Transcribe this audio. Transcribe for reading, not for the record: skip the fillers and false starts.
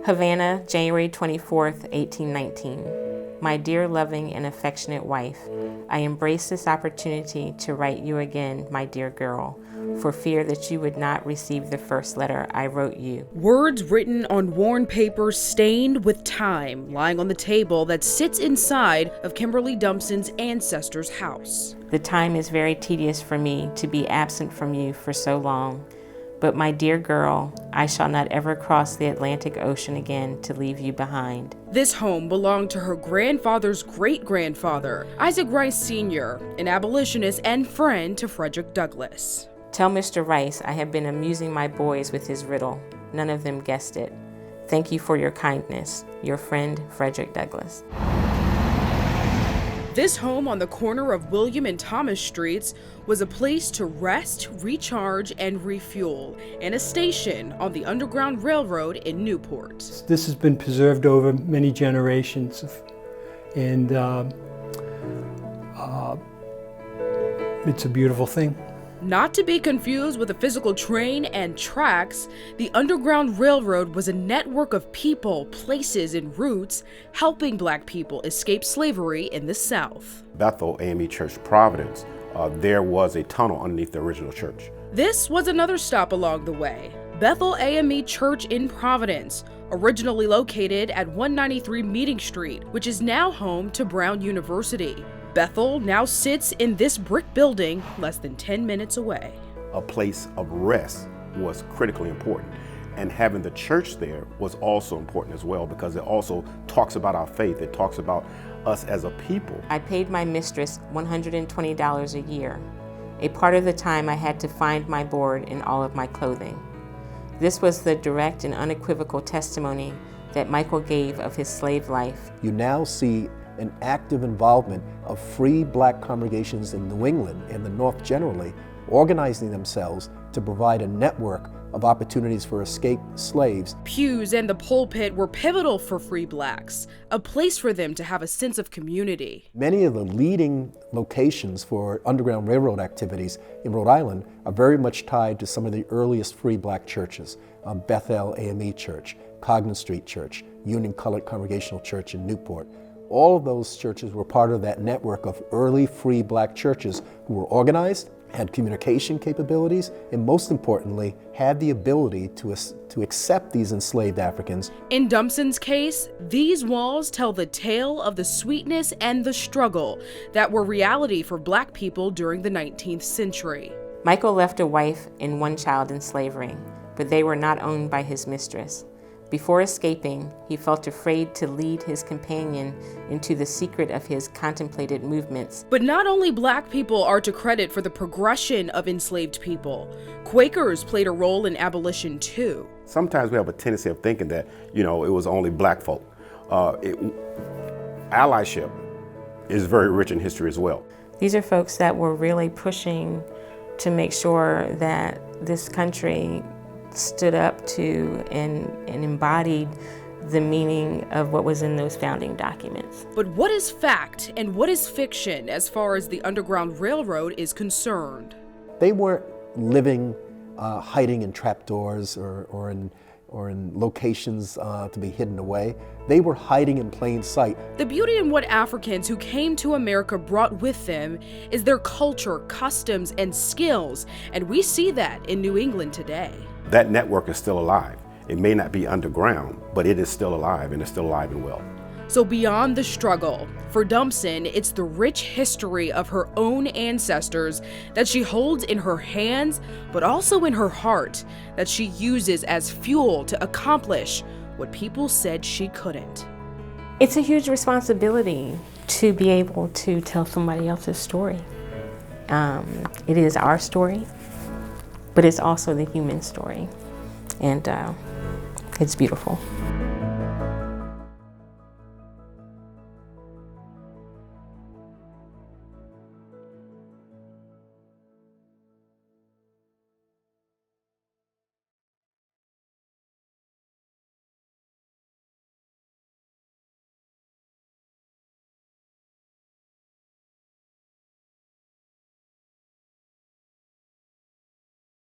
Havana, January 24th, 1819. My dear, loving, and affectionate wife, I embrace this opportunity to write you again, my dear girl, for fear that you would not receive the first letter I wrote you. Words written on worn paper stained with time, lying on the table that sits inside of Kimberly Dumpson's ancestors' house. The time is very tedious for me to be absent from you for so long. But my dear girl, I shall not ever cross the Atlantic Ocean again to leave you behind. This home belonged to her grandfather's great-grandfather, Isaac Rice Sr., an abolitionist and friend to Frederick Douglass. Tell Mr. Rice I have been amusing my boys with his riddle. None of them guessed it. Thank you for your kindness. Your friend, Frederick Douglass. This home on the corner of William and Thomas Streets was a place to rest, recharge, and refuel, and a station on the Underground Railroad in Newport. This has been preserved over many generations, and it's a beautiful thing. Not to be confused with a physical train and tracks, the Underground Railroad was a network of people, places, and routes helping Black people escape slavery in the South. Bethel AME Church, Providence, there was a tunnel underneath the original church. This was another stop along the way. Bethel AME Church in Providence, originally located at 193 Meeting Street, which is now home to Brown University. Bethel now sits in this brick building less than 10 minutes away. A place of rest was critically important, and having the church there was also important as well, because it also talks about our faith. It talks about us as a people. I paid my mistress $120 a year. A part of the time I had to find my board and all of my clothing. This was the direct and unequivocal testimony that Michael gave of his slave life. You now see an active involvement of free Black congregations in New England and the North generally, organizing themselves to provide a network of opportunities for escaped slaves. Pews and the pulpit were pivotal for free Blacks, a place for them to have a sense of community. Many of the leading locations for Underground Railroad activities in Rhode Island are very much tied to some of the earliest free Black churches. Bethel AME Church, Cognan Street Church, Union Colored Congregational Church in Newport. All of those churches were part of that network of early free Black churches who were organized, had communication capabilities, and most importantly, had the ability to accept these enslaved Africans. In Dumpson's case, these walls tell the tale of the sweetness and the struggle that were reality for Black people during the 19th century. Michael left a wife and one child in slavery, but they were not owned by his mistress. Before escaping, he felt afraid to lead his companion into the secret of his contemplated movements. But not only Black people are to credit for the progression of enslaved people. Quakers played a role in abolition too. Sometimes we have a tendency of thinking that, it was only Black folk. Allyship is very rich in history as well. These are folks that were really pushing to make sure that this country stood up to and embodied the meaning of what was in those founding documents. But what is fact and what is fiction as far as the Underground Railroad is concerned? They weren't living, hiding in trapdoors or in locations to be hidden away. They were hiding in plain sight. The beauty in what Africans who came to America brought with them is their culture, customs, and skills, and we see that in New England today. That network is still alive. It may not be underground, but it is still alive, and it's still alive and well. So beyond the struggle, for Dumpson, it's the rich history of her own ancestors that she holds in her hands, but also in her heart, that she uses as fuel to accomplish what people said she couldn't. It's a huge responsibility to be able to tell somebody else's story. It is our story, but it's also the human story, and it's beautiful.